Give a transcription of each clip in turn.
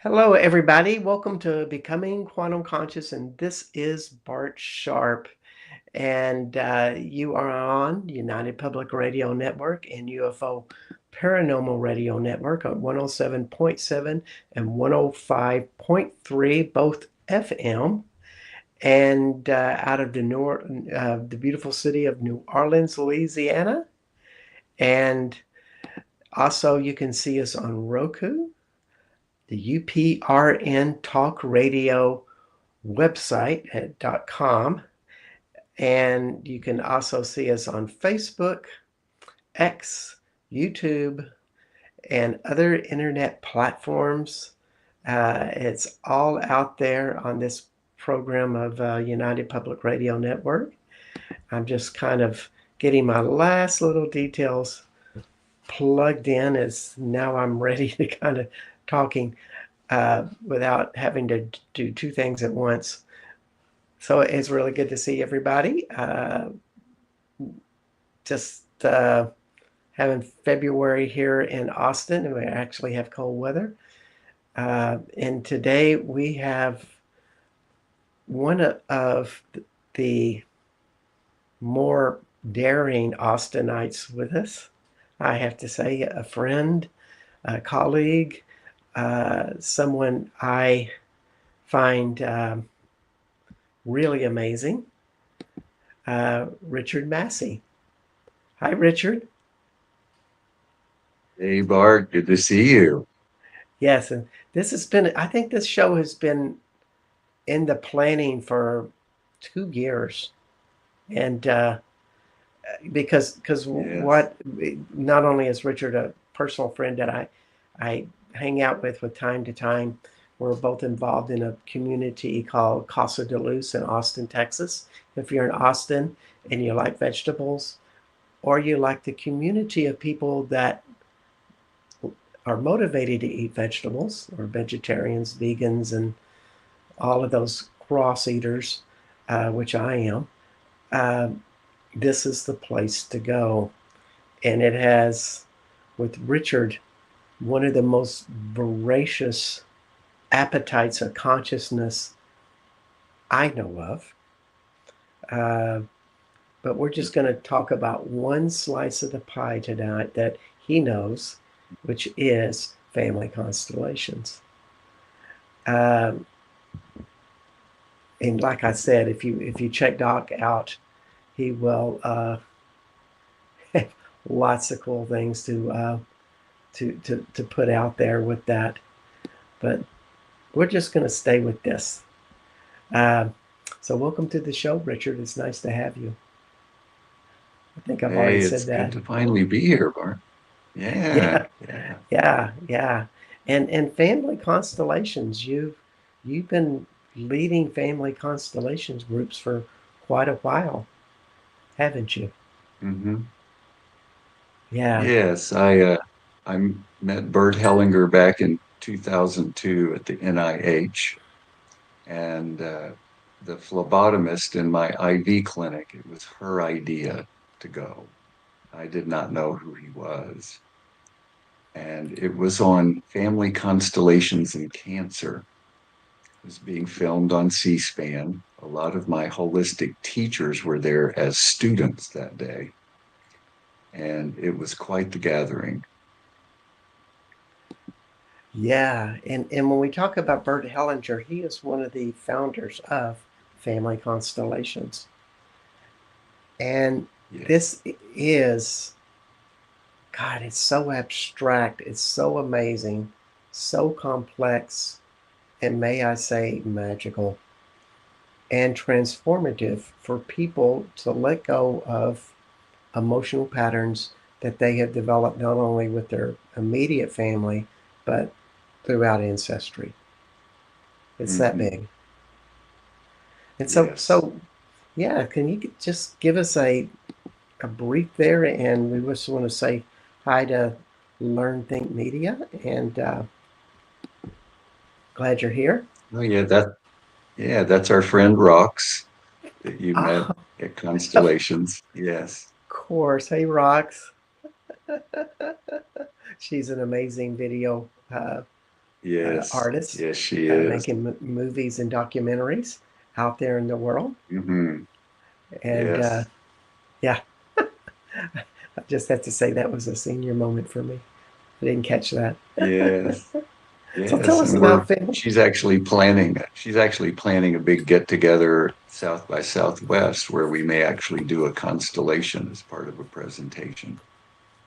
Hello, everybody. Welcome to Becoming Quantum Conscious, and this is Bart Sharp. And you are on United Public Radio Network and UFO Paranormal Radio Network on 107.7 and 105.3, both FM. And out of the beautiful city of New Orleans, Louisiana. And also, you can see us on Roku, the UPRN Talk Radio website at .com, and you can also see us on Facebook, X, YouTube, and other internet platforms. It's all out there on this program of United Public Radio Network. I'm just kind of getting my last little details plugged in as now I'm ready to kind of talking without having to do two things at once. So it's really good to see everybody. Just having February here in Austin, and we actually have cold weather. And today we have one of the more daring Austinites with us. I have to say, a friend, a colleague, someone I find really amazing, Richard Massey. Hi, Richard. Hey Bart, good to see you. Yes, and this has been, I think this show has been in the planning for 2 years. And because Yes. what, not only is Richard a personal friend that I hang out with time to time, we're both involved in a community called Casa de Luz in Austin, Texas. If you're in Austin and you like vegetables, or you like the community of people that are motivated to eat vegetables, or vegetarians, vegans, and all of those cross eaters, which I am, uh, this is the place to go. And it has, with Richard, one of the most voracious appetites of consciousness I know of. Uh, but we're just going to talk about one slice of the pie tonight that he knows, which is family constellations. Um, and like I said, if you check Doc out, he will have lots of cool things to put out there with that. But we're just going to stay with this. Uh, so welcome to the show, Richard. It's nice to have you. I think I've already Hey, said it's good that. to finally be here, Bart. Yeah, Yeah, yeah. yeah. And family constellations. You've been leading family constellations groups for quite a while, haven't you? hmm Yeah. Yes, I met Bert Hellinger back in 2002 at the NIH, and the phlebotomist in my IV clinic, it was her idea to go. I did not know who he was. And it was on family constellations and cancer. Was being filmed on C-SPAN. A lot of my holistic teachers were there as students that day, and it was quite the gathering. Yeah, and when we talk about Bert Hellinger, he is one of the founders of Family Constellations. And Yes. this is, God, it's so abstract, it's so amazing, so complex, and may I say magical and transformative for people to let go of emotional patterns that they have developed not only with their immediate family, but throughout ancestry. It's that hmm big. And so, Yes. so yeah, can you just give us a brief there? And we just want to say hi to Learn Think Media, and glad you're here. Oh yeah, that's our friend Rox that you met Oh, at of Constellations. Yes. course. Hey, Rox. She's an amazing video Yes. artist Yes, she is. making movies and documentaries out there in the world. Hmm. And Yes. yeah, I just have to say that was a senior moment for me. I didn't catch that. Yes. So tell Yes. us And about family. she's actually planning a big get together South by Southwest where we may actually do a constellation as part of a presentation.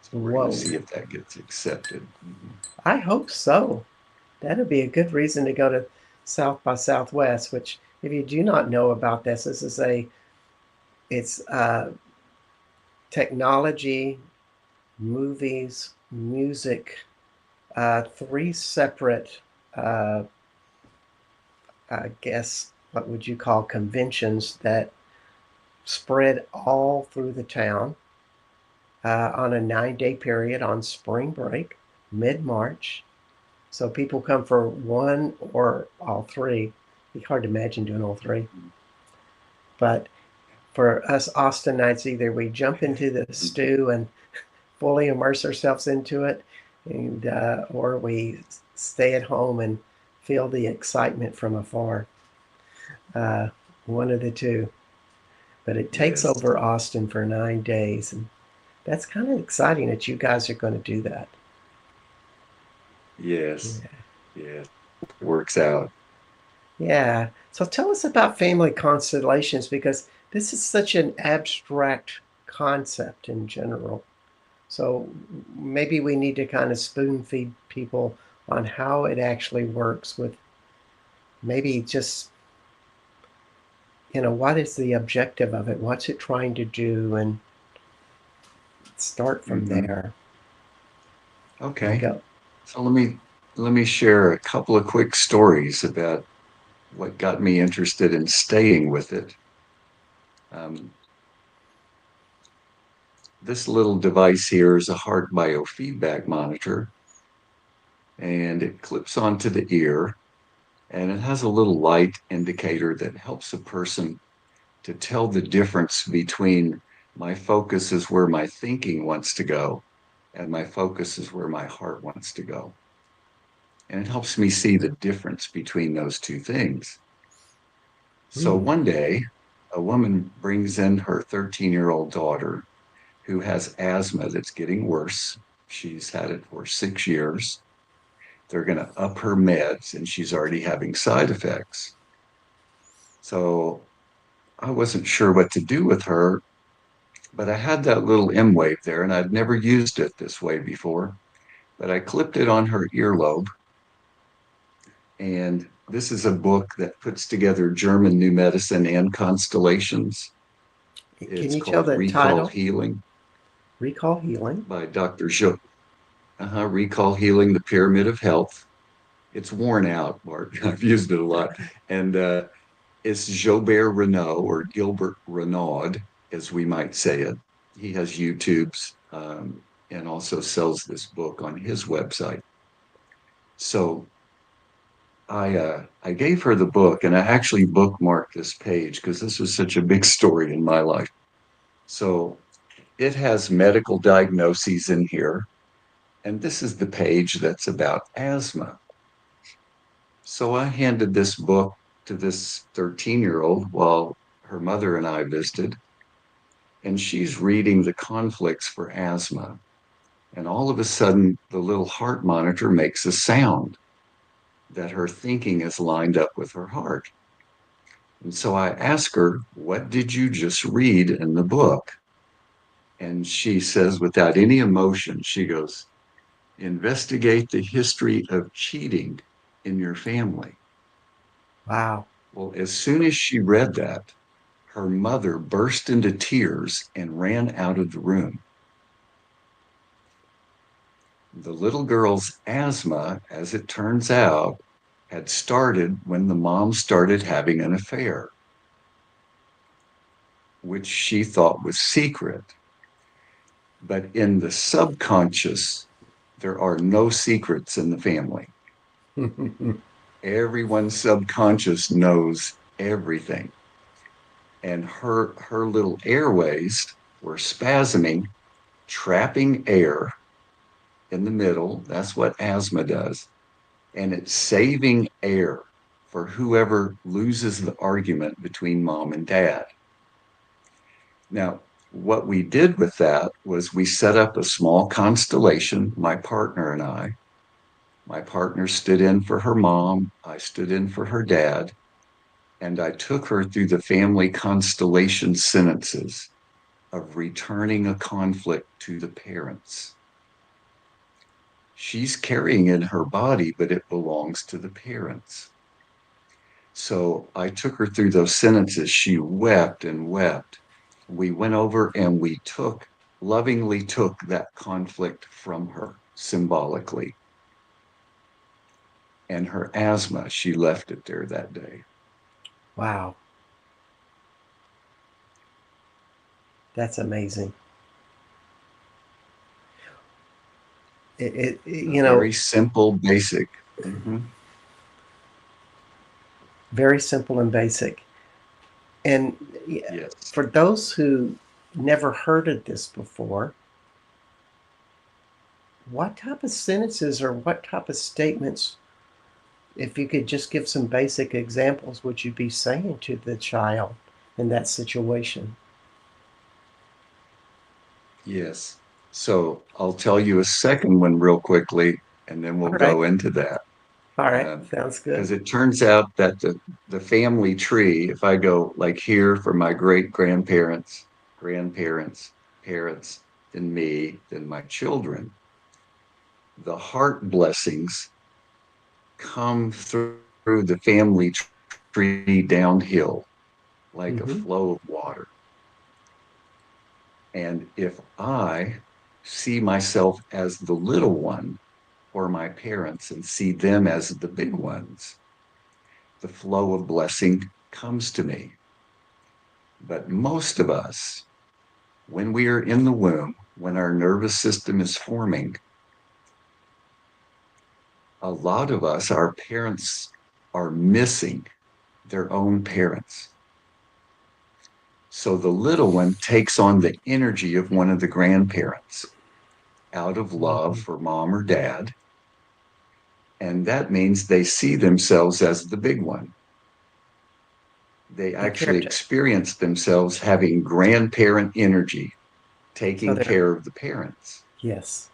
So we're going to Whoa, see if that gets accepted. Mhm. I hope so. That'd be a good reason to go to South by Southwest. Which, if you do not know about this, this is a it's technology, movies, music, three separate, uh, I guess, what would you call conventions that spread all through the town on a 9 day period on spring break, mid March. So people come for one or all three. It'd be hard to imagine doing all three. But for us Austinites, either we jump into the stew and fully immerse ourselves into it, and or we stay at home and feel the excitement from afar. Uh, One of the two. But it takes Yes. over Austin for 9 days, and that's kind of exciting that you guys are going to do that. Yes. Yeah. Yes. It works out. Yeah. So tell us about family constellations because this is such an abstract concept in general. So maybe we need to kind of spoon feed people on how it actually works with maybe just, what is the objective of it? What's it trying to do? And start from Hmm. there and Okay. go. So let me share a couple of quick stories about what got me interested in staying with it. Um, this little device here is a heart biofeedback monitor, and it clips onto the ear, and it has a little light indicator that helps a person to tell the difference between my focus is where my thinking wants to go, and my focus is where my heart wants to go. And it helps me see the difference between those two things. So Hmm. one day, a woman brings in her 13-year-old daughter who has asthma that's getting worse. She's had it for 6 years. They're going to up her meds, and she's already having side effects. So I wasn't sure what to do with her, but I had that little M wave there, and I'd never used it this way before. But I clipped it on her earlobe, and this is a book that puts together German new medicine and constellations. Can It's you tell called the Recall title? Healing Recall Healing. by Dr. Jo. Recall Healing, the Pyramid of Health. It's worn out, Bart. I've used it a lot. And it's Jobert Renaud or Gilbert Renaud, as we might say it. He has YouTubes and also sells this book on his website. So I gave her the book and I actually bookmarked this page because this was such a big story in my life. So it has medical diagnoses in here. And this is the page that's about asthma. So I handed this book to this 13-year-old while her mother and I visited, and she's reading the conflicts for asthma. And all of a sudden, the little heart monitor makes a sound that her thinking is lined up with her heart. And so I ask her, "What did you just read in the book?" And she says, without any emotion, she goes, "Investigate the history of cheating in your family." Wow. Well, as soon as she read that, her mother burst into tears and ran out of the room. The little girl's asthma, as it turns out, had started when the mom started having an affair, which she thought was secret. But in the subconscious, there are no secrets in the family. Everyone's subconscious knows everything. And her little airways were spasming, trapping air in the middle. That's what asthma does. and it's saving air for whoever loses the argument between mom and dad. Now, what we did with that was we set up a small constellation, my partner and I. My partner stood in for her mom, I stood in for her dad, and I took her through the family constellation sentences of returning a conflict to the parents. She's carrying in her body, but it belongs to the parents. So I took her through those sentences. She wept and wept. We went over and we lovingly took that conflict from her symbolically. And her asthma, she left it there that day. Wow, that's amazing. A You know, very simple, basic. Mhm. very simple and basic. And Yes. for those who never heard of this before, what type of sentences or what type of statements, if you could just give some basic examples, would you be saying to the child in that situation? Yes. So I'll tell you a second one real quickly, and then we'll All right. go into that. All right. Um, Sounds good. because it turns out that the family tree, if I go like here for my great grandparents, grandparents, parents, then me, then my children, the heart blessings come through the family tree downhill like a Mm-hmm. flow of water. And if I see myself as the little one or my parents and see them as the big ones, the flow of blessing comes to me. But most of us, when we are in the womb, when our nervous system is forming, a lot of us, our parents are missing their own parents. So the little one takes on the energy of one of the grandparents out of love Mm-hmm. for mom or dad. And that means they see themselves as the big one. They The actually character. experience themselves having grandparent energy, So taking they're, care of the parents. yes.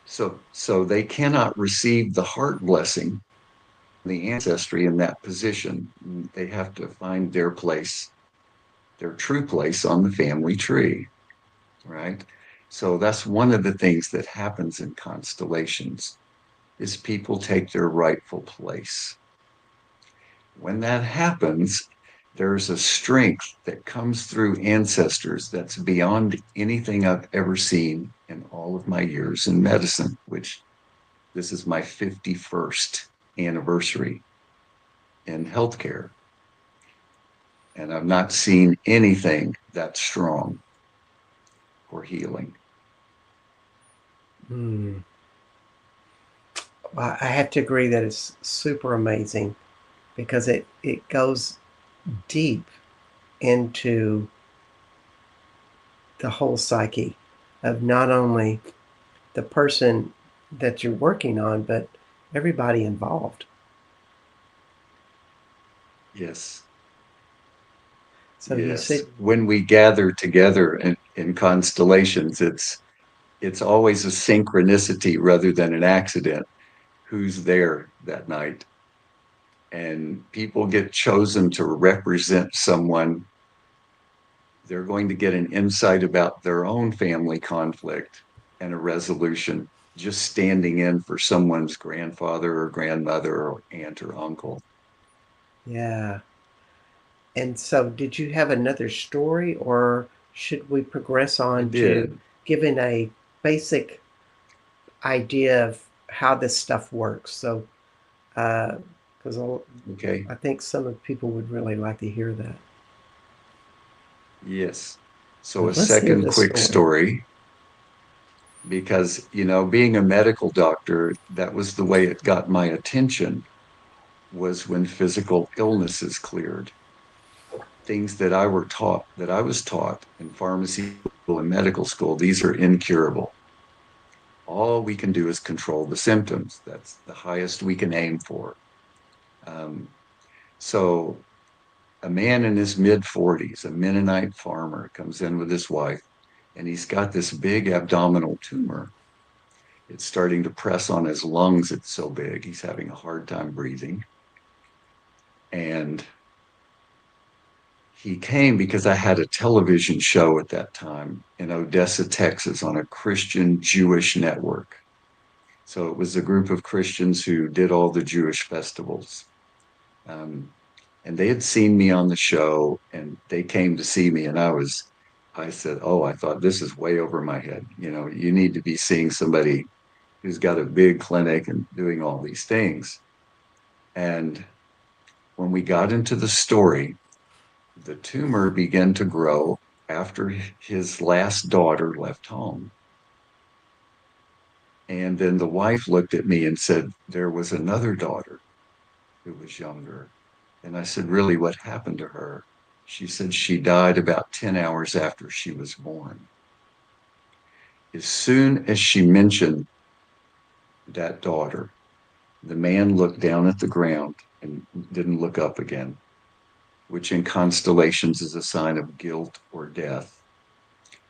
So they cannot receive the heart blessing, the ancestry in that position. They have to find their place, their true place on the family tree, right? So that's one of the things that happens in constellations is people take their rightful place. When that happens, there's a strength that comes through ancestors that's beyond anything I've ever seen in all of my years in medicine, which this is my 51st anniversary in healthcare. And I've not seen anything that strong for healing. Mm. I have to agree that it's super amazing because it goes deep into the whole psyche of not only the person that you're working on, but everybody involved. Yes. So you Yes. said, When we gather together in constellations, it's always a synchronicity rather than an accident who's there that night. And people get chosen to represent someone. They're going to get an insight about their own family conflict and a resolution, just standing in for someone's grandfather or grandmother or aunt or uncle. yeah. And so, did you have another story, or should we progress I on to did. giving a basic idea of how this stuff works? So, because Okay. I think some of the people would really like to hear that. Yes. So, So a let's hear second this quick story. story because, being a medical doctor, that was the way it got my attention was when physical illnesses cleared. Things that I was taught in pharmacy school and medical school, these are incurable. all we can do is control the symptoms. That's the highest we can aim for. Um, so a man in his mid 40s, a Mennonite farmer, comes in with his wife, and he's got this big abdominal tumor. It's starting to press on his lungs. It's so big, he's having a hard time breathing. And he came because I had a television show at that time in Odessa, Texas, on a Christian Jewish network. So it was a group of Christians who did all the Jewish festivals. Um, and they had seen me on the show and they came to see me. And I said, oh, I thought this is way over my head. You know, you need to be seeing somebody who's got a big clinic and doing all these things. And when we got into the story, the tumor began to grow after his last daughter left home. And then the wife looked at me and said, there was another daughter who was younger. And I said, really, what happened to her? She said she died about 10 hours after she was born. As soon as she mentioned that daughter, the man looked down at the ground and didn't look up again, which in constellations is a sign of guilt or death.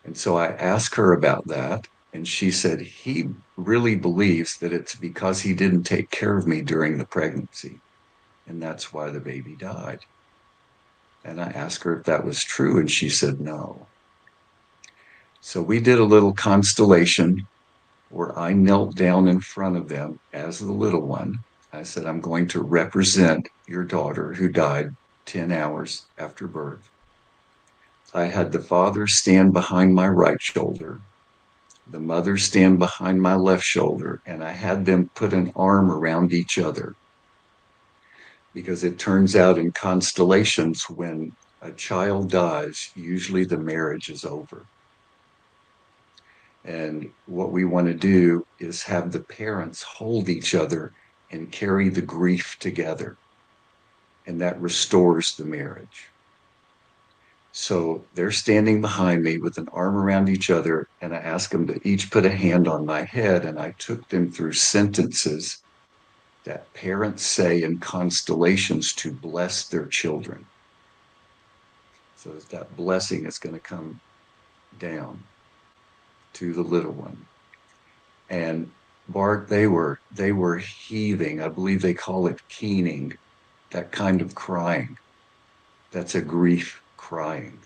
And so I asked her about that. And she said, he really believes that it's because he didn't take care of me during the pregnancy. And that's why the baby died. And I asked her if that was true. And she said, no. So we did a little constellation where I knelt down in front of them as the little one. I said, I'm going to represent your daughter who died 10 hours after birth. I had the father stand behind my right shoulder, the mother stand behind my left shoulder, and I had them put an arm around each other because it turns out in constellations, when a child dies, usually the marriage is over. And what we want to do is have the parents hold each other and carry the grief together. And that restores the marriage. So they're standing behind me with an arm around each other, and I asked them to each put a hand on my head, and I took them through sentences that parents say in constellations to bless their children. So that blessing is going to come down to the little one. And Bart, they were heaving. I believe they call it keening, that kind of crying. That's a grief crying.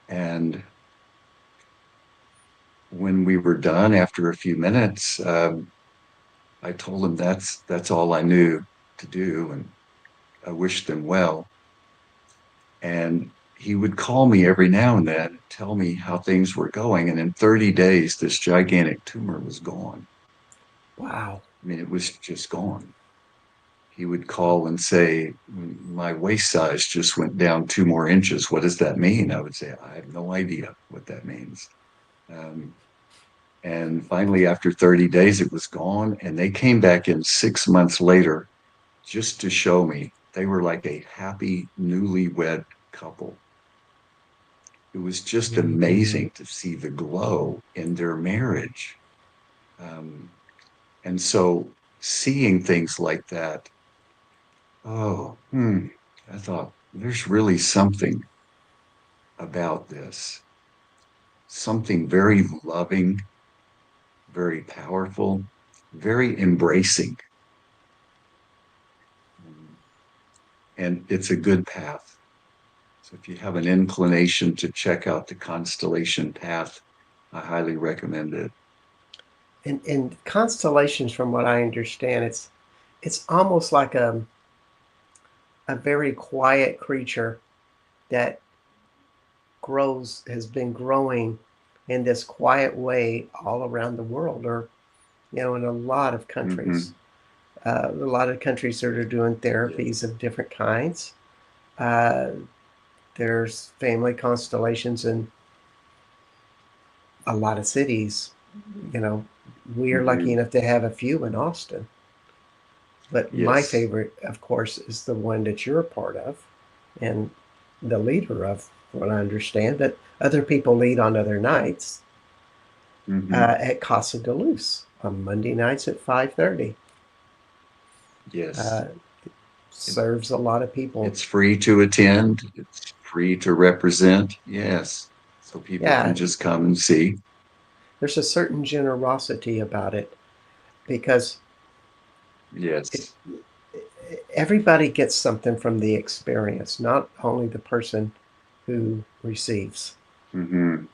And when we were done after a few minutes, I told him that's all I knew to do, and I wished them well. And he would call me every now and then, tell me how things were going. And in 30 days, this gigantic tumor was gone. Wow. I mean, it was just gone. He would call and say, my waist size just went down 2 more inches. What does that mean? I would say, I have no idea what that means. Um, and finally, after 30 days, it was gone. And they came back in 6 months later just to show me they were like a happy newlywed couple. It was just Mhm. amazing to see the glow in their marriage. Um, and so seeing things like that, oh, I thought there's really something about this, something very loving, very powerful, very embracing. And it's a good path. So if you have an inclination to check out the constellation path, I highly recommend it. And constellations, from what I understand, it's almost like a very quiet creature that has been growing in this quiet way all around the world, or in a lot of countries. Mm-hmm. A lot of countries that are doing Yes. therapies of different kinds. Uh, there's family constellations in a lot of cities. You know, we are lucky Mm-hmm. enough to have a few in Austin. But my Yes. favorite, of course, is the one that you're a part of and the leader of, what I understand. But other people lead on other nights. Hmm. at Casa de Luz on Monday nights at 5:30. Yes. Uh, It, serves a lot of people. it's free to attend. It's free to represent. Yes. So people can Yeah, just come and see. there's a certain generosity about it because it, Yes. everybody gets something from the experience, not only the person who receives. Hmm.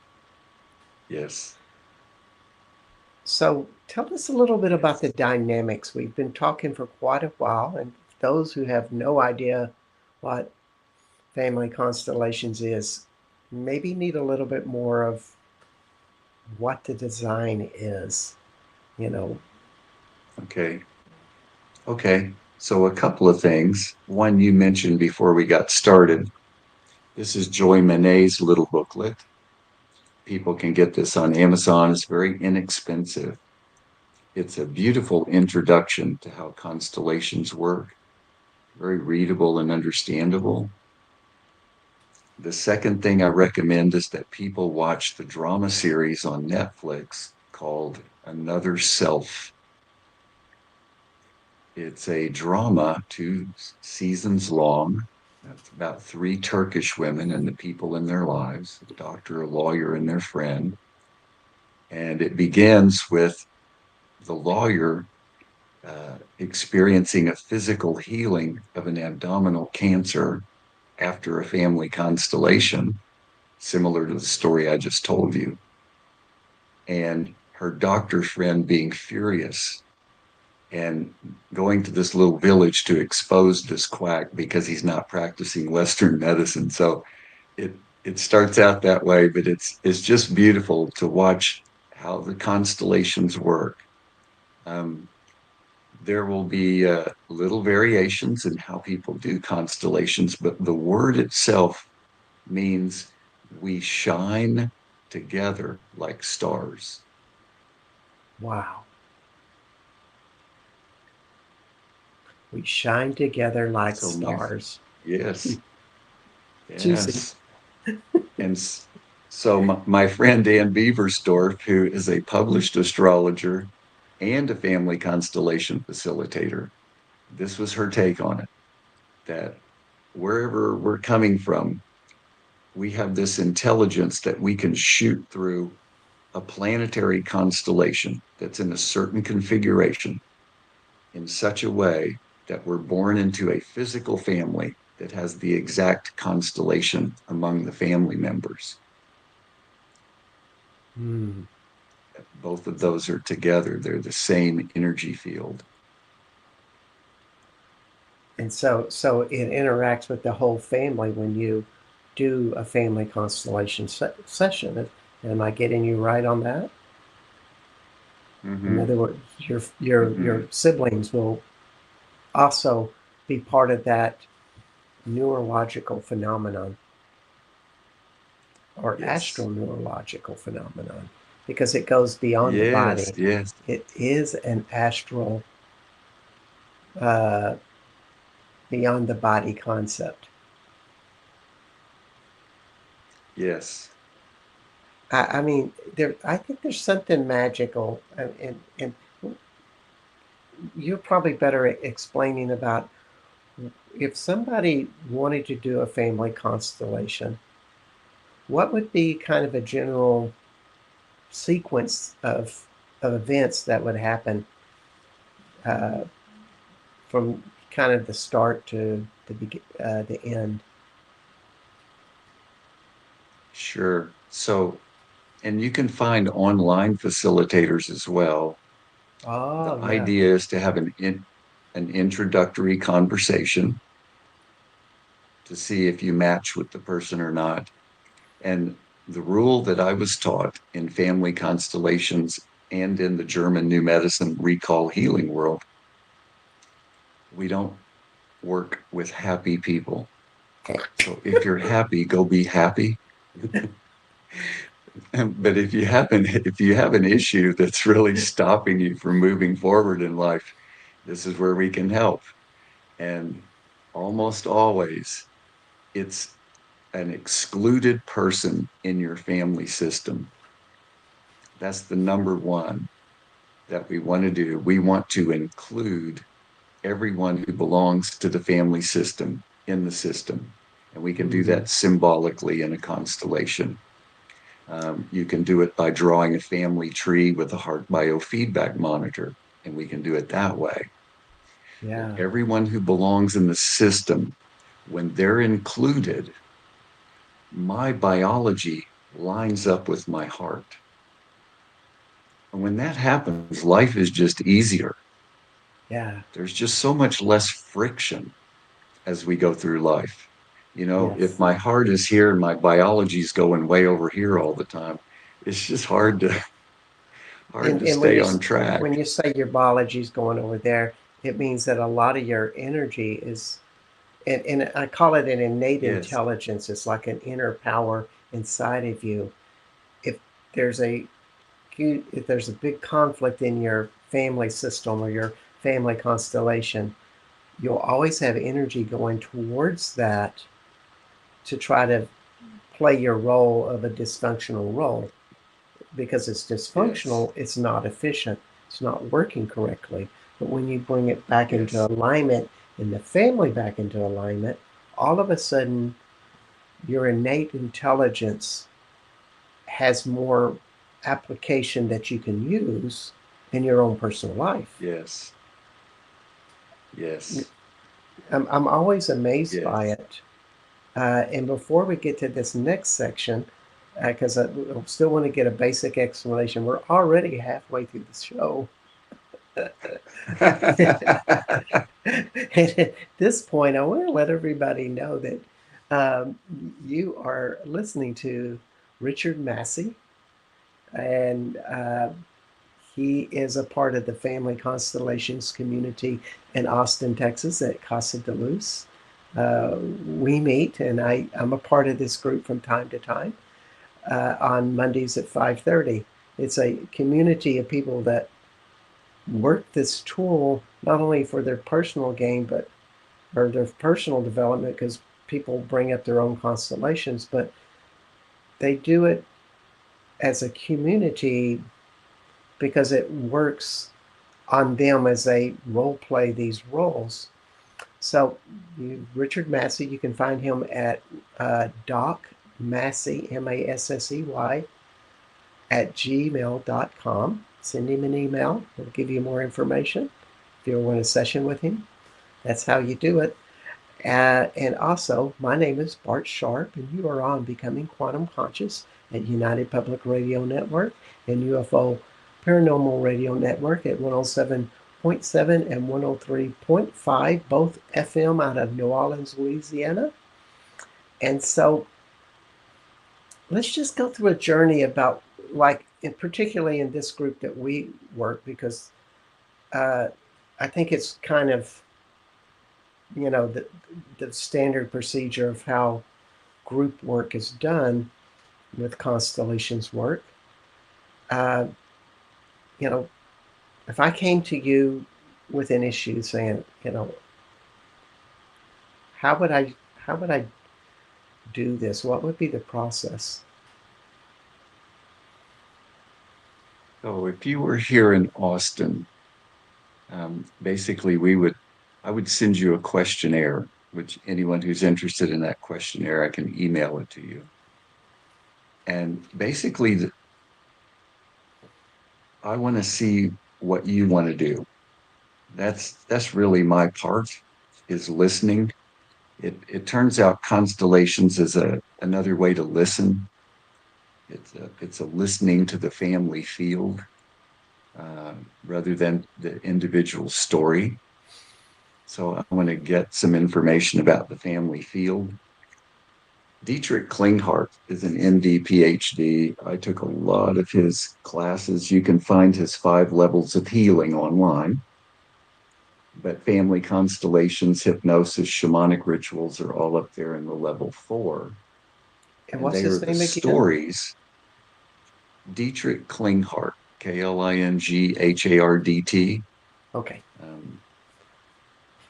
Yes. So tell us a little bit about the Yes. dynamics. We've been talking for quite a while, and those who have no idea what family constellations is maybe need a little bit more of what the design is, you know. Okay. Okay. So a couple of things. One you mentioned before we got started. This is Joy Monet's little booklet. People can get this on Amazon. It's very inexpensive. It's a beautiful introduction to how constellations work, very readable and understandable. The second thing I recommend is that people watch the drama series on Netflix called Another Self. It's a drama, 2 seasons long. It's about 3 Turkish women and the people in their lives, a doctor, a lawyer, and their friend. And it begins with the lawyer experiencing a physical healing of an abdominal cancer after a family constellation, similar to the story I just told you, and her doctor friend being furious and going to this little village to expose this quack because he's not practicing Western medicine. So it it starts out that way, but it's just beautiful to watch how the constellations work. Um, there will be little variations in how people do constellations, but the word itself means we shine together like stars. Wow. We shine together like So my stars. yes, Juicy. yes, and so my friend Dan Beaversdorf, who is a published astrologer and a family constellation facilitator, this was her take on it. That wherever we're coming from, we have this intelligence that we can shoot through a planetary constellation that's in a certain configuration in such a way that we're born into a physical family that has the exact constellation among the family members. Mm. Both of those are together, they're the same energy field. And so it interacts with the whole family when you do a family constellation session. Am I getting you right on that? In Mm-hmm. other words, your Mm-hmm. siblings will also be part of that neurological phenomenon or Yes. astroneurological phenomenon because it goes beyond the Yes. body. Yes. It is an astral, uh, beyond the body concept. Yes. I mean, I think there's something magical, and you're probably better at explaining about if somebody wanted to do a family constellation, what would be kind of a general sequence of events that would happen uh, from kind of the start to the end. Sure. So, and you can find online facilitators as well. The Oh yeah. idea is to have an introductory conversation to see if you match with the person or not. And the rule that I was taught in family constellations and in the German New Medicine recall healing world, we don't work with happy people. So if you're happy, go be happy. But if you have an issue that's really stopping you from moving forward in life, this is where we can help. And almost always it's an excluded person in your family system That's the number one that we want to do. We want to include everyone who belongs to the family system in the system. And we can do Mhm. that symbolically in a constellation. You can do it by drawing a family tree with a heart biofeedback monitor, and we can do it that way. But Yeah. everyone who belongs in the system, when they're included, my biology lines up with my heart. And when that happens, life is just easier. Yeah. There's just so much less friction as we go through life. You know, if Yes. my heart is here and my biology is going way over here all the time, it's just hard to And when stay you on track. when you say your biology is going over there, it means that a lot of your energy is, and I call it an innate Yes, intelligence. It's like an inner power inside of you. If there's a if there's a big conflict in your family system or your family constellation, you'll always have energy going towards that to try to play your role of a dysfunctional role. Because it's yes, dysfunctional, it's not efficient, it's not working correctly. But when you bring it back into yes, alignment and the family back into alignment, all of a sudden your innate intelligence has more application that you can use in your own personal life. yes, yes, I'm always amazed by yes. it. And before we get to this next section, because I still want to get a basic explanation, we're already halfway through the show. And at this point, I want to let everybody know that um, you are listening to Richard Massey, and he is a part of the Family Constellations community in Austin, Texas, at Casa de Luz. We meet, and I'm a part of this group from time to time on Mondays at 5:30. It's a community of people that work this tool not only for their personal gain, but or their personal development, because people bring up their own constellations, but they do it as a community because it works on them as they role play these roles. So, Richard Massey, you can find him at Doc Massey, Massey, at gmail.com. Send him an email, he'll give you more information. If you want a session with him, that's how you do it. And also, my name is Bart Sharp, and you are on Becoming Quantum Conscious at United Public Radio Network and UFO Paranormal Radio Network at 107.7 and 103.5, both FM out of New Orleans, Louisiana. And so let's just go through a journey about, like, particularly in this group that we work, because uh, I think it's kind of, the standard procedure of how group work is done with constellations work. Uh, you know, if I came to you with an issue saying, how would I how would I do this? What would be the process? So if you were here in Austin, basically I would send you a questionnaire, which anyone who's interested in that questionnaire, I can email it to you. And basically, I want to see what you want to do. That's really my part is listening. It turns out constellations is another way to listen. It's a listening to the family field rather than the individual story. So I want to get some information about the family field. Dietrich Klinghardt is an MD PhD. I took a lot of his classes. You can find his 5 levels of healing online, but family constellations, hypnosis, shamanic rituals are all up there in the level 4. And And what's they are his the name again? stories. Dietrich Klinghardt, Klinghardt. Okay. Um,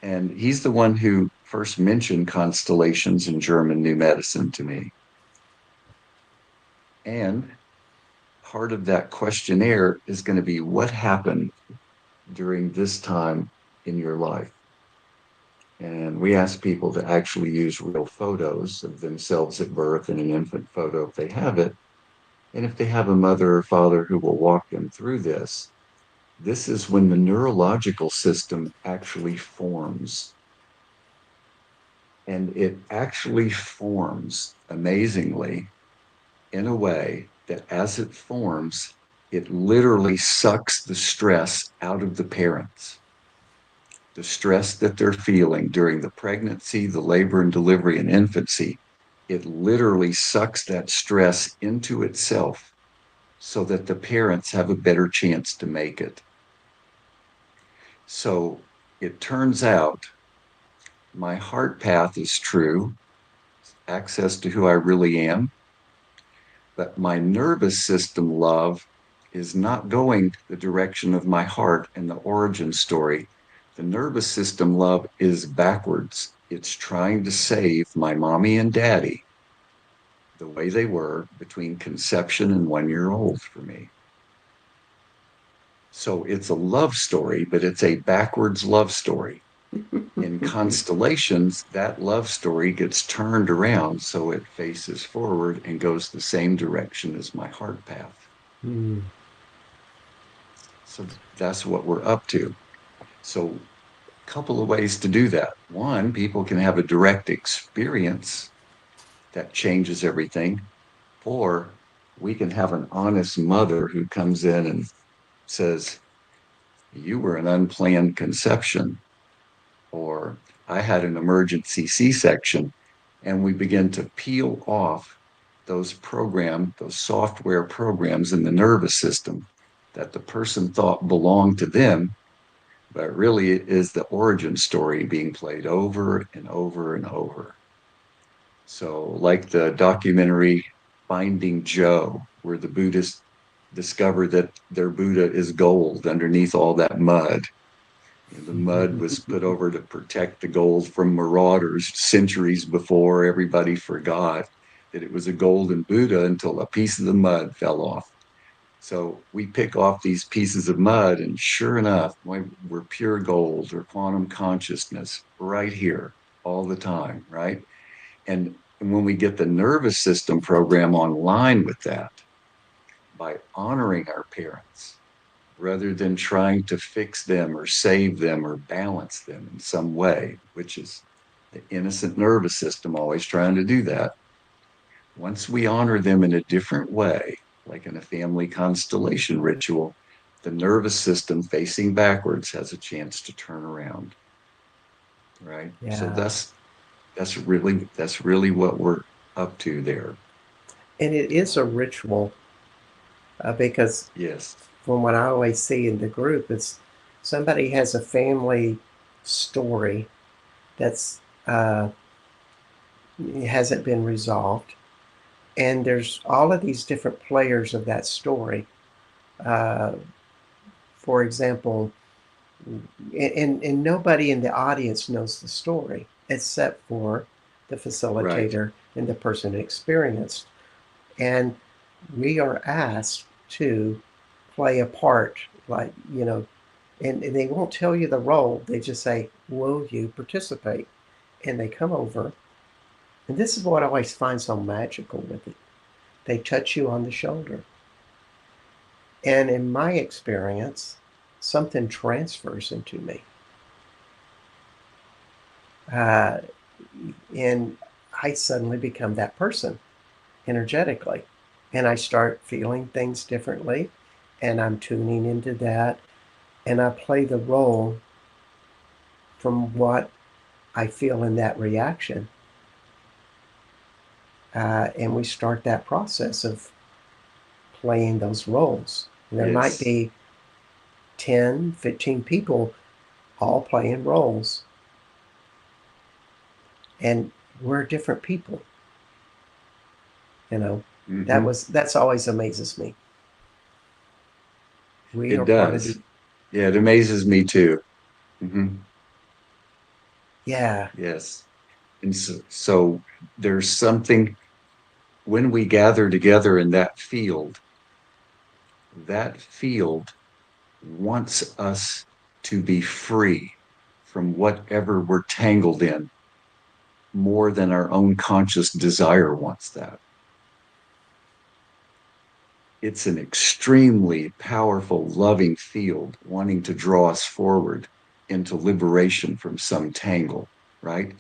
and he's the one who first mentioned constellations in German New Medicine to me. And part of that questionnaire is going to be what happened during this time in your life. And we ask people to actually use real photos of themselves at birth and an infant photo if they have it. And if they have a mother or father who will walk them through this is when the neurological system actually forms. And it actually forms amazingly in a way that as it forms, it literally sucks the stress out of the parents. The stress that they're feeling during the pregnancy, the labor and delivery, and infancy, it literally sucks that stress into itself so that the parents have a better chance to make it. So it turns out my heart path is true, access to who I really am, but my nervous system love is not going the direction of my heart and the origin story. The nervous system love is backwards. It's trying to save my mommy and daddy the way they were between conception and 1 year old for me. So it's a love story, but it's a backwards love story. In constellations, that love story gets turned around so it faces forward and goes the same direction as my heart path. Hmm. So that's what we're up to. So, a couple of ways to do that. One, people can have a direct experience that changes everything, or we can have an honest mother who comes in and says, you were an unplanned conception, or I had an emergency C-section, and we begin to peel off those software programs in the nervous system that the person thought belonged to them, but really it is the origin story being played over and over and over. So, like the documentary Finding Joe, where the Buddhists discover that their Buddha is gold underneath all that mud. The mud was put over to protect the gold from marauders centuries before everybody forgot that it was a golden Buddha until a piece of the mud fell off. So we pick off these pieces of mud, and sure enough, we're pure gold or quantum consciousness right here all the time, right? And when we get the nervous system program online with that, by honoring our parents, rather than trying to fix them or save them or balance them in some way, which is the innocent nervous system always trying to do that. Once we honor them in a different way, like in a family constellation ritual, the nervous system facing backwards has a chance to turn around, right? So Yeah. that's really what we're up to there. And it is a ritual because Yes. from what I always see in the group, it's somebody has a family story that's hasn't been resolved, and there's all of these different players of that story. Uh, for example, and nobody in the audience knows the story except for the Right. facilitator and the person experienced. And we are asked to play a part, like, and they won't tell you the role. They just say, will you participate? And they come over. And this is what I always find so magical with it. They touch you on the shoulder. And in my experience, something transfers into me. Uh, and I suddenly become that person energetically. And I start feeling things differently. And I'm tuning into that. And I play the role from what I feel in that reaction. And we start that process of playing those roles. And there might Yes. be 10, 15 people all playing roles, and we're different people. You know, Mm-hmm. that's always amazes me. We are It part of the does. Yeah, it amazes me too. Mm-hmm. yeah. Yes. And so there's something when we gather together in that field, that field wants us to be free from whatever we're tangled in more than our own conscious desire wants that. It's an extremely powerful, loving field wanting to draw us forward into liberation from some tangle, right?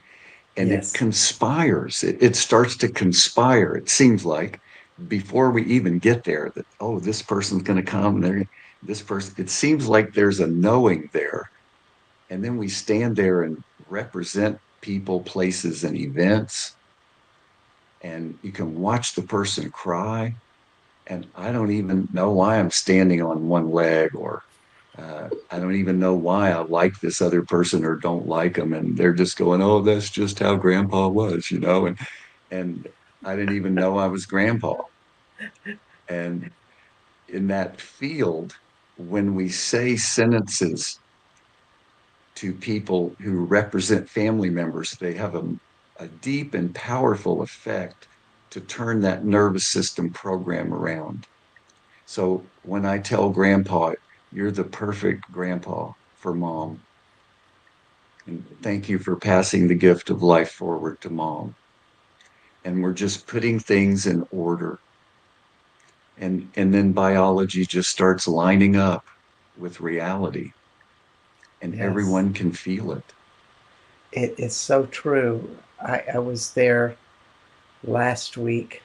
And it Yes. conspires. It starts to conspire. It seems like before we even get there, that oh, this person's going to come. There, this person. It seems like there's a knowing there, and then we stand there and represent people, places, and events, and you can watch the person cry. And I don't even know why I'm standing on one leg, or I don't even know why I like this other person or don't like them, and they're just going, "Oh, that's just how Grandpa was," and I didn't even know I was Grandpa. And in that field, when we say sentences to people who represent family members, they have a deep and powerful effect to turn that nervous system program around. So when I tell Grandpa, "You're the perfect grandpa for mom, and thank you for passing the gift of life forward to mom," and we're just putting things in order, and then biology just starts lining up with reality, and Yes. everyone can feel it. It is so true. I was there last week,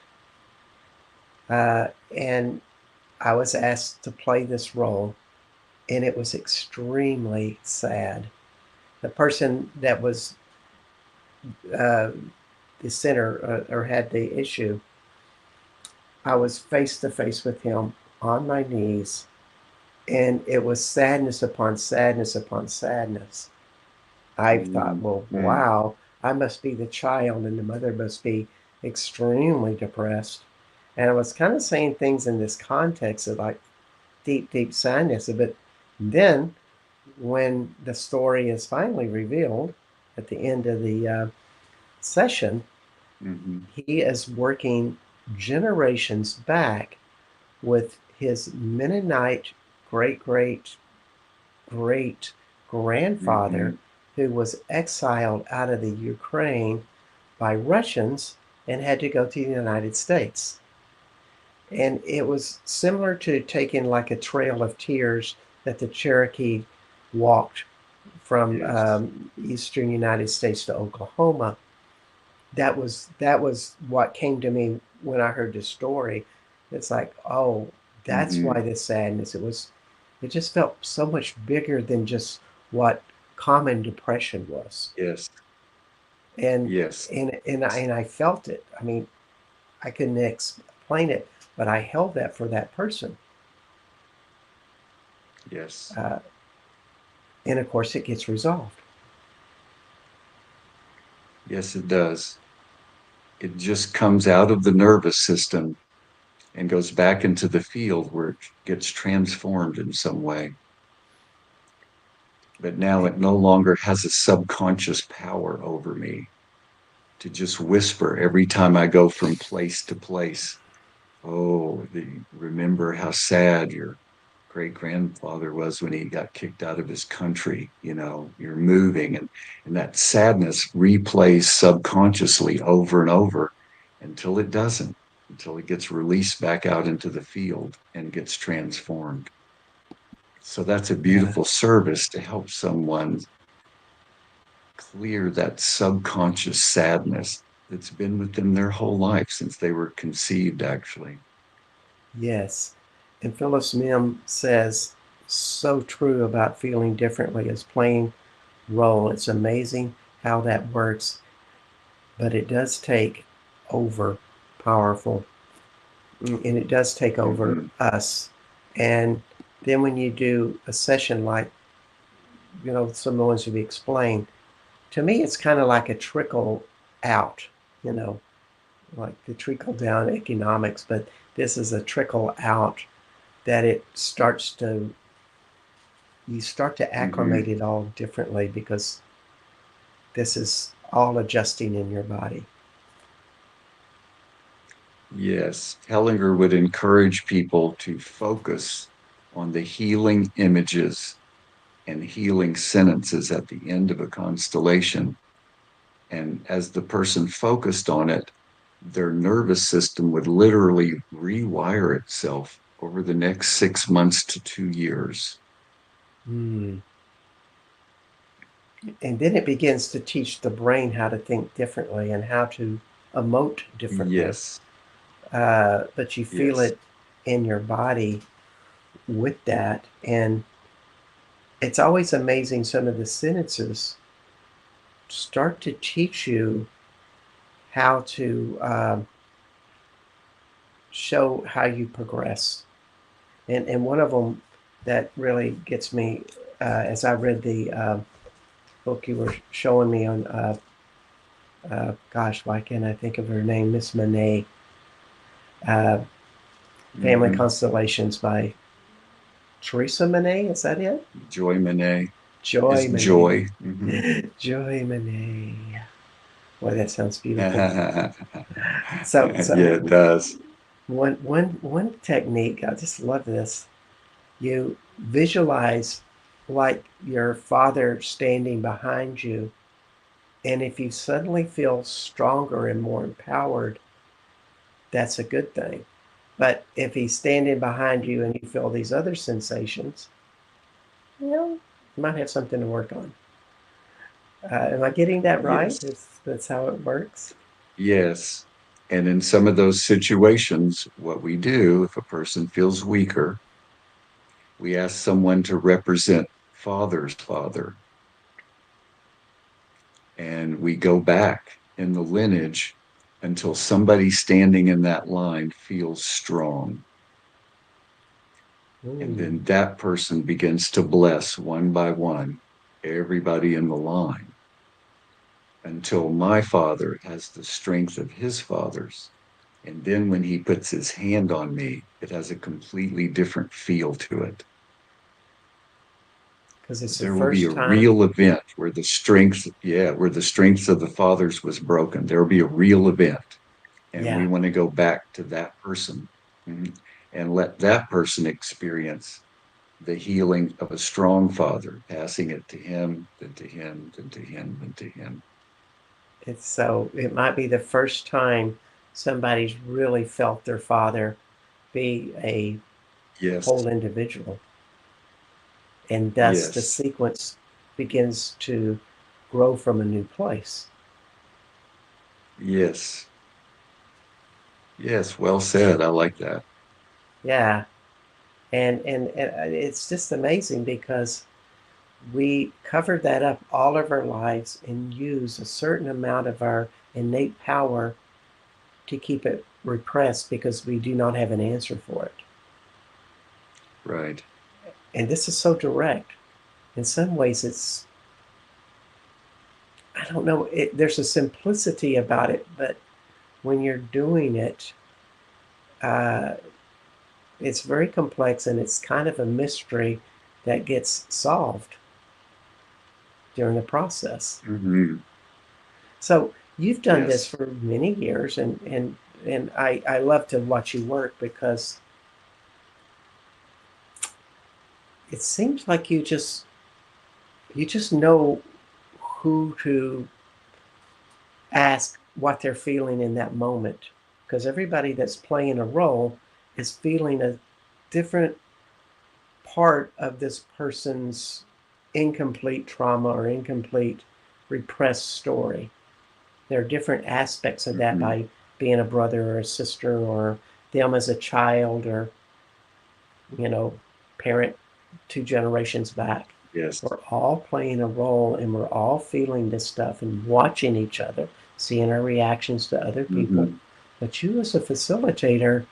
and I was asked to play this role, and it was extremely sad. The person that was uh, the center or had the issue, I was face to face with him on my knees, and it was sadness upon sadness upon sadness. I thought, well, Mm-hmm. wow, I must be the child, and the mother must be extremely depressed. And I was kind of saying things in this context of like deep, deep sadness. But then, when the story is finally revealed at the end of the session, Mm-hmm. he is working generations back with his Mennonite great, great, great grandfather Mm-hmm. who was exiled out of the Ukraine by Russians and had to go to the United States. And it was similar to taking like a trail of tears that the Cherokee walked from Yes. eastern United States to Oklahoma. That was what came to me when I heard the story. It's like, oh, that's Mm-hmm. why the sadness. It just felt so much bigger than just what common depression was, Yes. and Yes. and I felt it. I mean, I couldn't explain it, but I held that for that person, Yes. uh, and of course, it gets resolved. Yes, it does. It just comes out of the nervous system and goes back into the field where it gets transformed in some way. But now it no longer has a subconscious power over me to just whisper every time I go from place to place. Oh, remember how sad your great grandfather was when he got kicked out of his country. You're moving, and that sadness replays subconsciously over and over until it doesn't, until it gets released back out into the field and gets transformed. So that's a Yeah. beautiful service to help someone clear that subconscious sadness that's been with them their whole life since they were conceived, actually. Yes. And Phyllis Mim says so true about feeling differently as playing role. It's amazing how that works, but it does take over powerful, and it does take over Mm-hmm. us. And then when you do a session like, some of the ones you've explained, to me, it's kind of like a trickle out, you know, like the trickle down economics, but this is a trickle out that you start to Mm-hmm. acclimate it all differently because this is all adjusting in your body. Yes. Hellinger would encourage people to focus on the healing images and healing sentences at the end of a constellation. And as the person focused on it, their nervous system would literally rewire itself over the next 6 months to 2 years. Hmm. And then it begins to teach the brain how to think differently and how to emote differently. Yes, But you feel yes. it in your body with that. And it's always amazing some of the sentences start to teach you how to show how you progress. And one of them that really gets me, as I read the book you were showing me on, gosh, why can't I think of her name? Miss Monet, uh, Family Hmm. Constellations by Teresa Monet. Is that it? Joy Monet is Joy Monet. joy. Hmm. Joy Monet. Boy, that sounds beautiful. Yeah, So it does. one technique, I just love this. You visualize like your father standing behind you, and if you suddenly feel stronger and more empowered, that's a good thing. But if he's standing behind you and you feel these other sensations, you might have something to work on. Am I getting that right? Yes, That's how it works? yes. And in some of those situations, what we do, if a person feels weaker, we ask someone to represent father's father. And we go back in the lineage until somebody standing in that line feels strong. And Ooh, then that person begins to bless one by one everybody in the line until my father has the strength of his fathers. And then when he puts his hand on me, it has a completely different feel to it. because it's the There will be first a time. real event where the strength, yeah, where the strength of the fathers was broken. There will be a real event. And we Yeah, want to go back to that person, mhm, and let that person experience the healing of a strong father, passing it to him, then to him, then to him, then to him. it's so it might be the first time somebody's really felt their father be a Yes, whole individual, and thus the yes, sequence begins to grow from a new place. yes, yes. Well said. I like that. Yeah, and it's just amazing because we covered that up all of our lives and use a certain amount of our innate power to keep it repressed because we do not have an answer for it. Right. And this is so direct. In some ways, it's, I don't know, there's a simplicity about it, but when you're doing it, uh, it's very complex and it's kind of a mystery that gets solved during the process. Hmm. So you've done this Yes. for many years, and I love to watch you work because it seems like you just know who to ask what they're feeling in that moment, because everybody that's playing a role is feeling a different part of this person's incomplete trauma or incomplete repressed story. There are different aspects of that Hmm. by being a brother or a sister or them as a child or, you know, parent 2 generations back. Yes. We're all playing a role and we're all feeling this stuff and watching each other, seeing our reactions to other people. Hmm. But you, as a facilitator,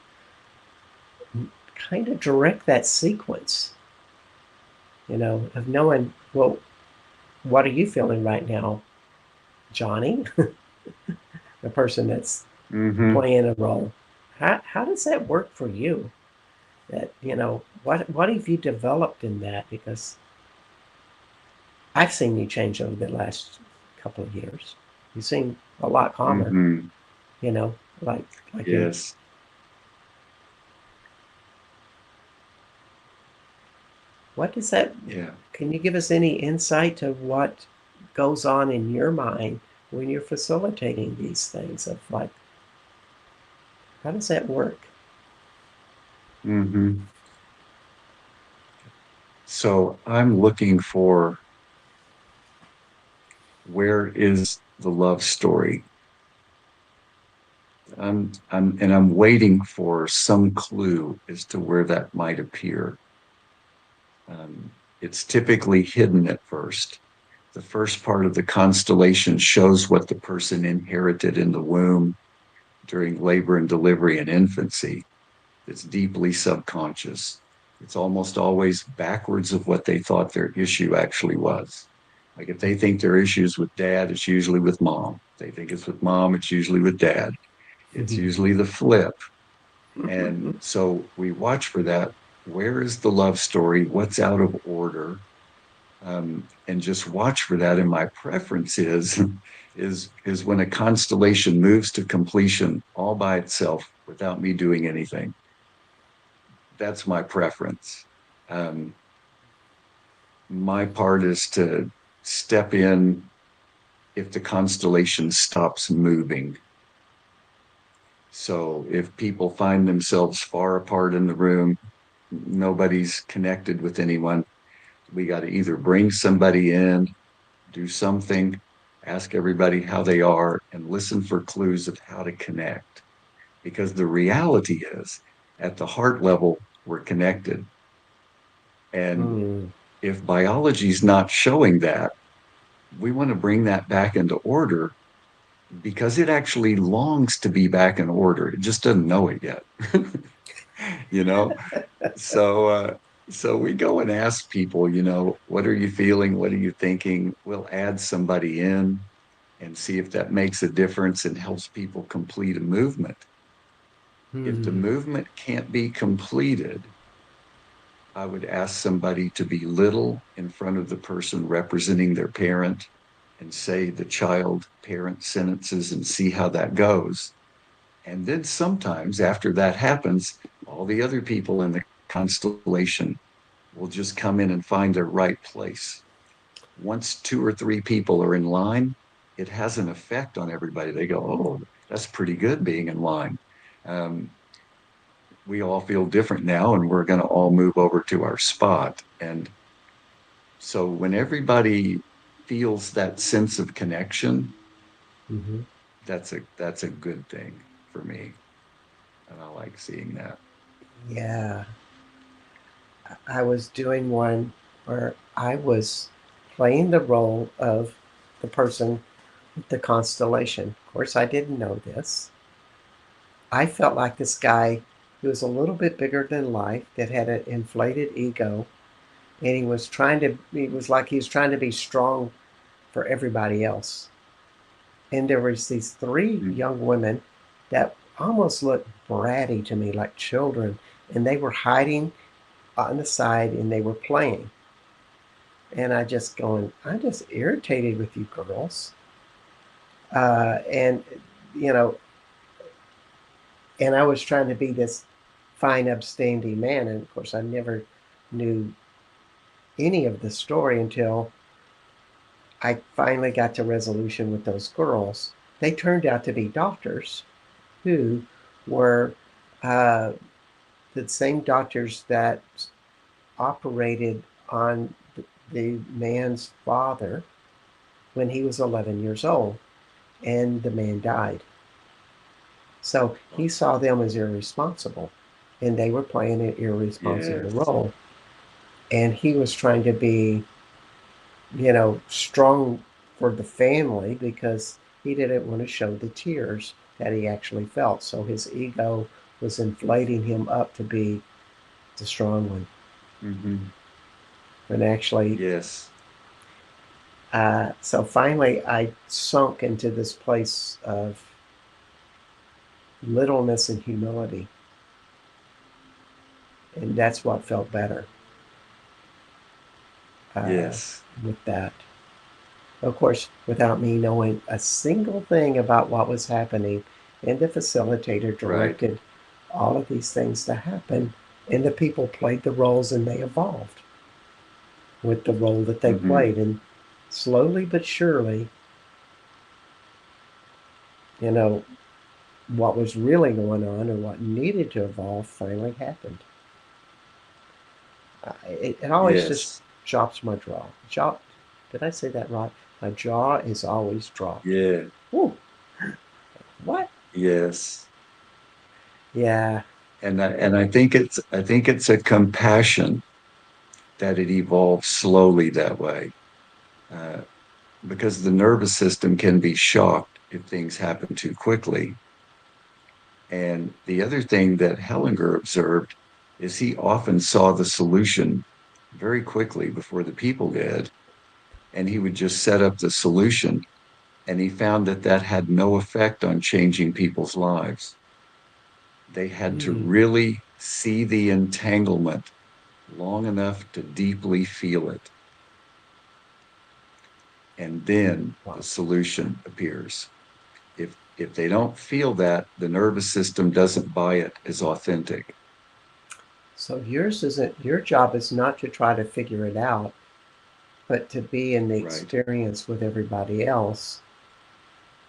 kind of direct that sequence, of knowing, well, what are you feeling right now, Johnny, the person that's Hmm. playing a role? How does that work for you? That, what have you developed in that? Because I've seen you change over the last couple of years. You seem a lot calmer, Hmm. you know, like like you're Yes. What does that, Yeah. can you give us any insight to what goes on in your mind when you're facilitating these things of like, how does that work? Hmm. So I'm looking for where is the love story? I'm waiting for some clue as to where that might appear. It's typically hidden at first. The first part of the constellation shows what the person inherited in the womb during labor and delivery and infancy. It's deeply subconscious. It's almost always backwards of what they thought their issue actually was. Like if they think their issue is with dad, it's usually with mom. If they think it's with mom, it's usually with dad. It's usually the flip. And so we watch for that. Where is the love story? What's out of order? And just watch for that. And my preference is when a constellation moves to completion all by itself without me doing anything. That's my preference. Um, my part is to step in if the constellation stops moving. So if people find themselves far apart in the room, nobody's connected with anyone, we got to either bring somebody in, do something, ask everybody how they are, and listen for clues of how to connect. Because the reality is, at the heart level, we're connected. And Hmm. if biology is not showing that, we want to bring that back into order because it actually longs to be back in order. It just doesn't know it yet. you know? So so we go and ask people, what are you feeling? What are you thinking? We'll add somebody in and see if that makes a difference and helps people complete a movement. If the Hmm. movement can't be completed, I would ask somebody to be little in front of the person representing their parent and say the child parent sentences and see how that goes. And then sometimes after that happens, all the other people in the constellation will just come in and find their right place. Once two or three people are in line, it has an effect on everybody. They go, oh, that's pretty good being in line. Um, we all feel different now, and we're going to all move over to our spot. And so when everybody feels that sense of connection, Hmm. that's a good thing for me. And I like seeing that. Yeah. I was doing one where I was playing the role of the person with the constellation. Of course, I didn't know this. I felt like this guy who was a little bit bigger than life, that had an inflated ego, and he was like he was trying to be strong for everybody else. And there was these three Mm. young women that almost looked bratty to me, like children, and they were hiding on the side and they were playing. And I'm just irritated with you girls. And you know, and I was trying to be this fine, upstanding man, and of course, I never knew any of the story until I finally got to resolution with those girls. They turned out to be doctors who were uh, the same doctors that operated on the man's father when he was 11 years old, and the man died. So he saw them as irresponsible, and they were playing an irresponsible Yes. role. And he was trying to be, strong for the family because he didn't want to show the tears that he actually felt. So his ego was inflating him up to be the strong one. Hmm. And actually, Yes. so finally, I sunk into this place of littleness and humility. And that's what felt better uh, Yes. with that. Of course, without me knowing a single thing about what was happening, and the facilitator Right. directed all of these things to happen, and the people played the roles and they evolved. with the role that they Hmm. played. And slowly but surely, you know, what was really going on and what needed to evolve finally happened. It always just Yes. drops my jaw. Jaw, did I say that right? My jaw is always dropped. Yeah. Whew, what? Yes. Yeah. And I think it's a compassion that it evolves slowly that way, uh, because the nervous system can be shocked if things happen too quickly. And the other thing that Hellinger observed is he often saw the solution very quickly before the people did, and he would just set up the solution. And he found that that had no effect on changing people's lives. They had to Mm, really see the entanglement long enough to deeply feel it. And then wow. the solution appears. If they don't feel that, the nervous system doesn't buy it as authentic. So yours isn't, your job is not to try to figure it out, but to be in the Right? experience with everybody else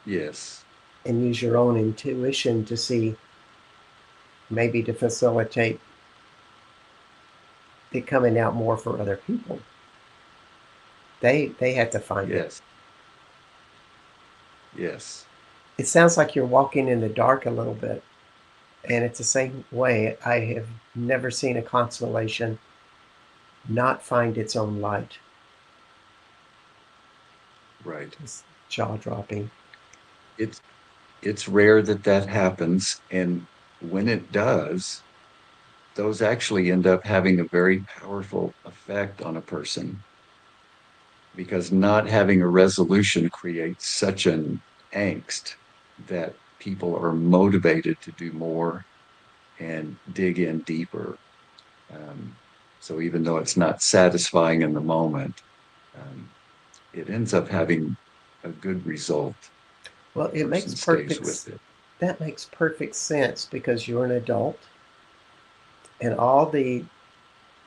Yes. and use your own intuition to see, maybe to facilitate it coming out more for other people. They had to find it. Yes. Yes. It sounds like you're walking in the dark a little bit, and it's the same way. I have never seen a constellation not find its own light. Right. It's jaw dropping. It's it's rare that that happens, and when it does, those actually end up having a very powerful effect on a person, because not having a resolution creates such an angst that people are motivated to do more and dig in deeper. Um, so even though it's not satisfying in the moment, um, it ends up having a good result. Well, The it makes person stays perfect, with it. that makes perfect sense because you're an adult and all the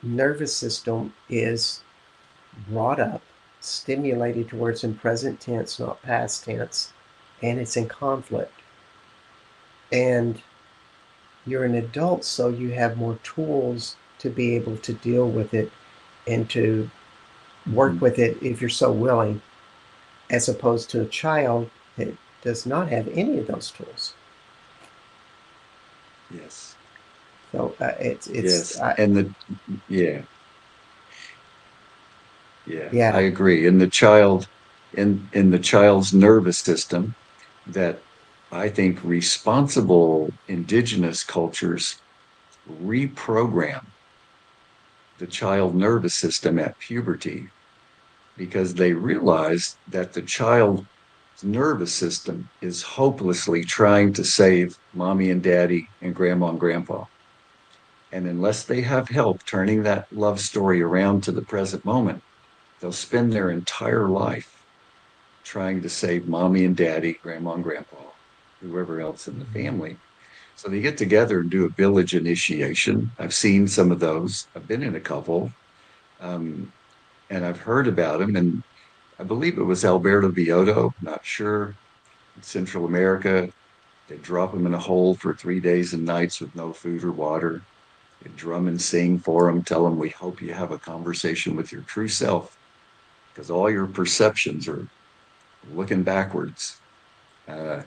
nervous system is brought up, stimulated towards in present tense, not past tense, and it's in conflict. And you're an adult, so you have more tools to be able to deal with it and to work Mhm. with it if you're so willing, as opposed to a child that does not have any of those tools. Yes, So it's yes, and the yeah, yeah, I yeah. agree. In the child's nervous system, that I think responsible indigenous cultures reprogram the child nervous system at puberty, because they realize that the child's nervous system is hopelessly trying to save mommy and daddy and grandma and grandpa. And unless they have help turning that love story around to the present moment, they'll spend their entire life trying to save mommy and daddy, grandma and grandpa, whoever else in the Mhm. family. So they get together and do a village initiation. I've seen some of those. I've been in a couple, um, and I've heard about them. And I believe it was Alberto Villoldo, not sure, in Central America. They drop them in a hole for 3 days and nights with no food or water. They drum and sing for them, tell them, we hope you have a conversation with your true self, because all your perceptions are looking backwards. Uh,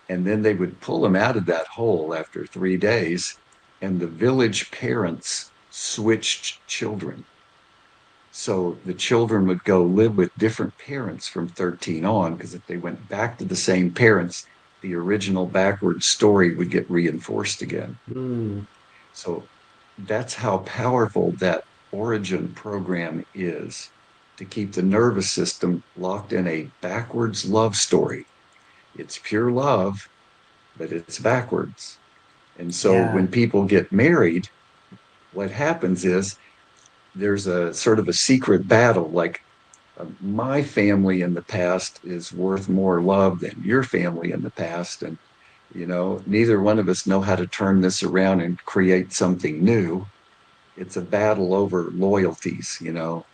and then they would pull them out of that hole after 3 days, and the village parents switched children. So the children would go live with different parents from 13 on, because if they went back to the same parents, the original backward story would get reinforced again. Mm, So that's how powerful that origin program is, to keep the nervous system locked in a backwards love story. It's pure love, but it's backwards. And so yeah. when people get married, what happens is there's a sort of a secret battle, like, my family in the past is worth more love than your family in the past. And, neither one of us know how to turn this around and create something new. it's a battle over loyalties.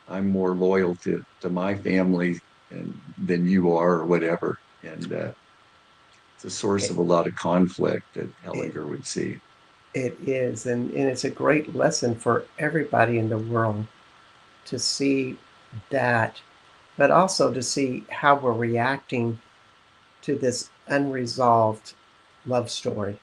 I'm more loyal to my family than you are, or whatever. And it's a source It, of a lot of conflict that it, Hellinger would see. it is, and it's a great lesson for everybody in the world to see that, but also to see how we're reacting to this unresolved love story.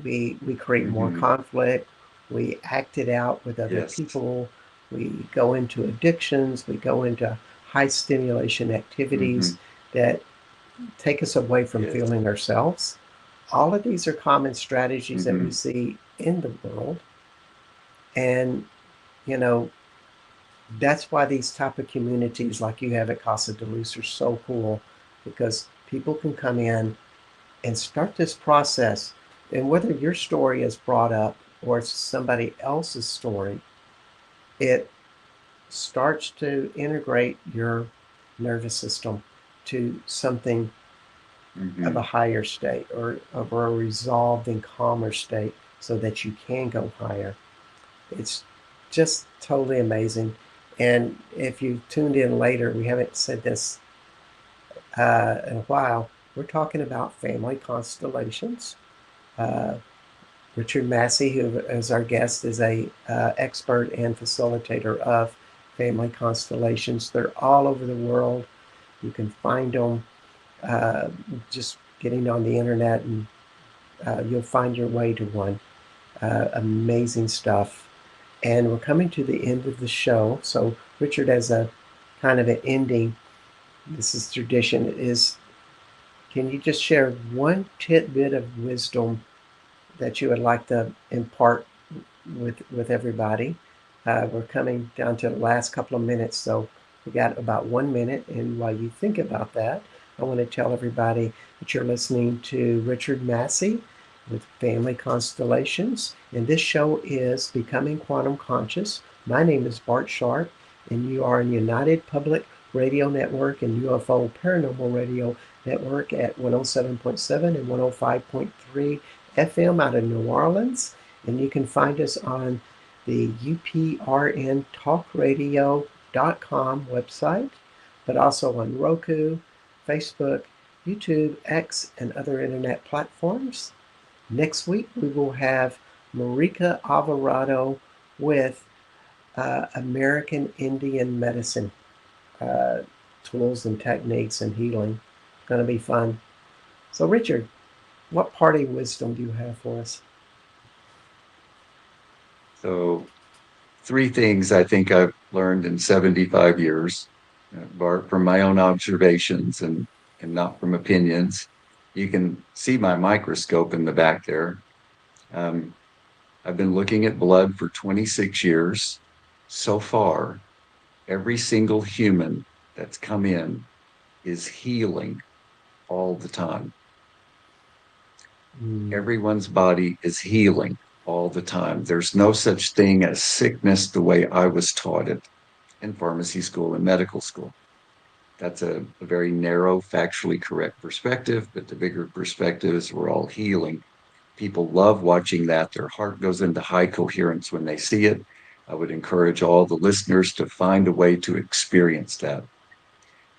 We create more Hmm. conflict, we act it out with other Yes. people, we go into addictions, we go into high stimulation activities Hmm. that take us away from Yes. feeling ourselves. All of these are common strategies that we Hmm. see in the world. And, you know, that's why these type of communities like you have at Casa de Luz are so cool, because people can come in and start this process. And whether your story is brought up or it's somebody else's story, it starts to integrate your nervous system to something of a Hmm. higher state, or of a resolved and calmer state, so that you can go higher. It's just totally amazing. And if you tuned in later, we haven't said this in a while. We're talking about family constellations. Uh, Richard Massey, who is our guest, is a expert and facilitator of family constellations. They're all over the world. You can find them uh, just getting on the internet, and you'll find your way to one. Amazing stuff. And we're coming to the end of the show. So, Richard, as a kind of an ending, this is tradition, is can you just share one tidbit of wisdom that you would like to impart with everybody? We're coming down to the last couple of minutes, so we got about 1 minute. And while you think about that, I want to tell everybody that you're listening to Richard Massey with Family Constellations, and this show is Becoming Quantum Conscious. My name is Bart Sharp, and you are in United Public Radio Network and UFO Paranormal Radio Network at 107.7 and 105.3 FM out of New Orleans. And you can find us on the uprntalkradio.com website, but also on Roku, Facebook, YouTube, X, and other internet platforms. Next week, we will have Marika Alvarado with American Indian medicine, uh, tools and techniques and healing. Going to be fun. So, Richard, what party wisdom do you have for us? So, three things I think I've learned in 75 years, Bart, from my own observations and not from opinions. You can see my microscope in the back there. Um, I've been looking at blood for 26 years. So far, every single human that's come in is healing all the time. Mm, Everyone's body is healing all the time. There's no such thing as sickness the way I was taught it in pharmacy school and medical school. That's a very narrow, factually correct perspective, but the bigger perspective is we're all healing. People love watching that. Their heart goes into high coherence when they see it. I would encourage all the listeners to find a way to experience that,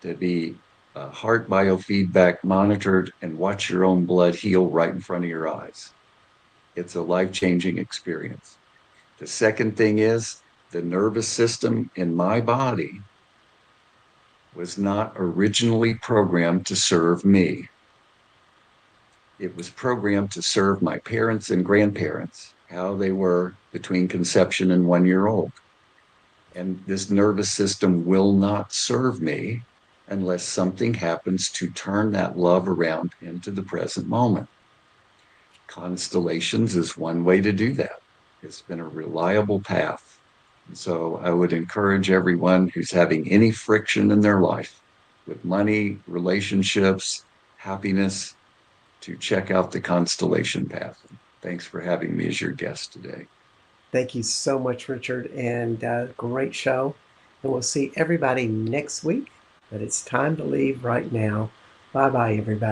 to be heart biofeedback monitored and watch your own blood heal right in front of your eyes. It's a life changing experience. The second thing is the nervous system in my body was not originally programmed to serve me. It was programmed to serve my parents and grandparents, how they were between conception and 1 year old. And this nervous system will not serve me unless something happens to turn that love around into the present moment. Constellations is one way to do that. It's been a reliable path. And so I would encourage everyone who's having any friction in their life with money, relationships, happiness, to check out the constellation path. Thanks for having me as your guest today. thank you so much, Richard, and great show. And we'll see everybody next week. But it's time to leave right now. Bye bye, everybody.